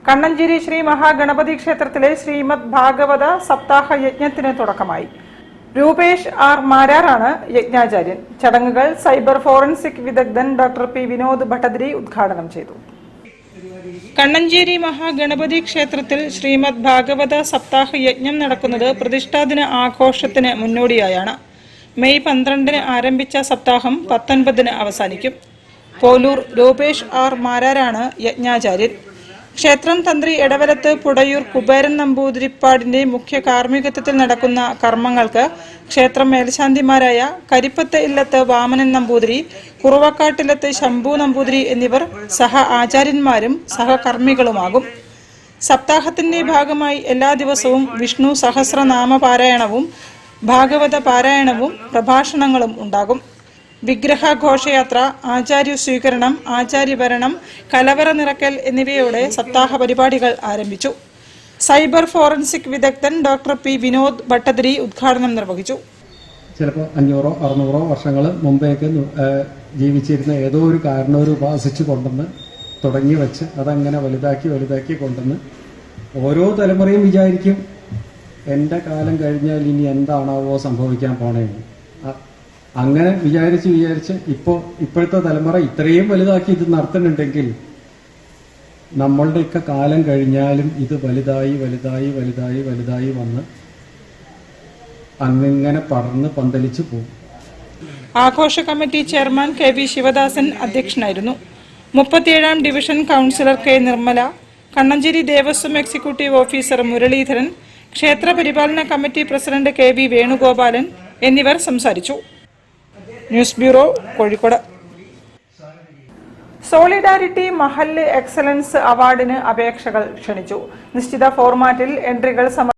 കണ്ണഞ്ചേരി ശ്രീ മഹാഗണപതി ക്ഷേത്രത്തിലെ ശ്രീമദ് ഭാഗവത സപ്താഹ യജ്ഞത്തിന് തുടക്കമായി. രൂപേഷ് ആർ മാരാറാണ് യജ്ഞാചാര്യൻ. ചടങ്ങുകൾ സൈബർ ഫോറൻസിക് വിദഗ്ധൻ ഡോക്ടർ പി വിനോദ് ഭട്ടതിരി ഉദ്ഘാടനം ചെയ്തു. കണ്ണഞ്ചേരി മഹാഗണപതി ക്ഷേത്രത്തിൽ ശ്രീമദ് ഭാഗവത സപ്താഹ യജ്ഞം നടക്കുന്നത് പ്രതിഷ്ഠാദിന ആഘോഷത്തിന് മുന്നോടിയായാണ്. മെയ് 12-ന് ആരംഭിച്ച സപ്താഹം 19-ന് അവസാനിക്കും. പോലൂർ രൂപേഷ് ആർ മാരാറാണ് യജ്ഞാചാര്യൻ. ക്ഷേത്രം തന്ത്രി എടവലത്ത് പുടയൂർ കുബേരൻ നമ്പൂതിരിപ്പാടിന്റെ മുഖ്യ കാർമ്മികത്വത്തിൽ നടക്കുന്ന കർമ്മങ്ങൾക്ക് ക്ഷേത്രം മേൽശാന്തിമാരായ കരിപ്പത്ത് ഇല്ലത്ത് വാമനൻ നമ്പൂതിരി, കുറവക്കാട്ടിലത്ത് ശംഭു നമ്പൂതിരി എന്നിവർ സഹ ആചാര്യന്മാരും സഹകർമ്മികളുമാകും. സപ്താഹത്തിന്റെ ഭാഗമായി എല്ലാ ദിവസവും വിഷ്ണു സഹസ്രനാമ പാരായണവും ഭാഗവത പാരായണവും പ്രഭാഷണങ്ങളും ഉണ്ടാകും. വിഗ്രഹഘോഷയാത്ര, ആചാര്യ സ്വീകരണം, ആചാര്യഭരണം, കലവറ നിറക്കൽ എന്നിവയോടെ സപ്താഹ പരിപാടികൾ ആരംഭിച്ചു. സൈബർ ഫോറൻസിക് വിദഗ്ധൻ ഡോക്ടർ പി വിനോദ് ഭട്ടതിരി ഉദ്ഘാടനം നിർവഹിച്ചു. ചിലപ്പോൾ 500-600 വർഷങ്ങൾ മുമ്പേക്ക് ജീവിച്ചിരുന്ന ഏതോ ഒരു കാരണവർ ഉപാസിച്ചു കൊണ്ടുവന്ന് തുടങ്ങി വെച്ച് അതങ്ങനെ വലുതാക്കി കൊണ്ടുവന്ന് ഓരോ തലമുറയും വിചാരിക്കും എൻ്റെ കാലം കഴിഞ്ഞാൽ ഇനി എന്താണാവോ സംഭവിക്കാൻ പോണേന്ന്. അങ്ങനെ വിചാരിച്ച് ഇപ്പോഴത്തെ തലമുറ ഇത്രയും വലുതാക്കി ഇത് നടത്തുന്നുണ്ടെങ്കിൽ നമ്മളുടെയൊക്കെ കാലം കഴിഞ്ഞാലും ഇത് വലുതായി വന്ന് അങ്ങനെ പടർന്ന് പന്തലിച്ചു പോകും. ആഘോഷ committee chairman K V Sivadasan അധ്യക്ഷനായിരുന്നു. 37-ാം division councillor K Nirmala, Kannancheri Devaswom executive officer Muralidharan, ക്ഷേത്ര പരിപാലന committee president K V Venugopalan എന്നിവർ സംസാരിച്ചു. News bureau, Kozhikode. സോളിഡാരിറ്റി മഹല്ല് എക്സലൻസ് അവാർഡിന് അപേക്ഷകൾ ക്ഷണിച്ചു. നിശ്ചിത ഫോർമാറ്റിൽ എൻട്രികൾ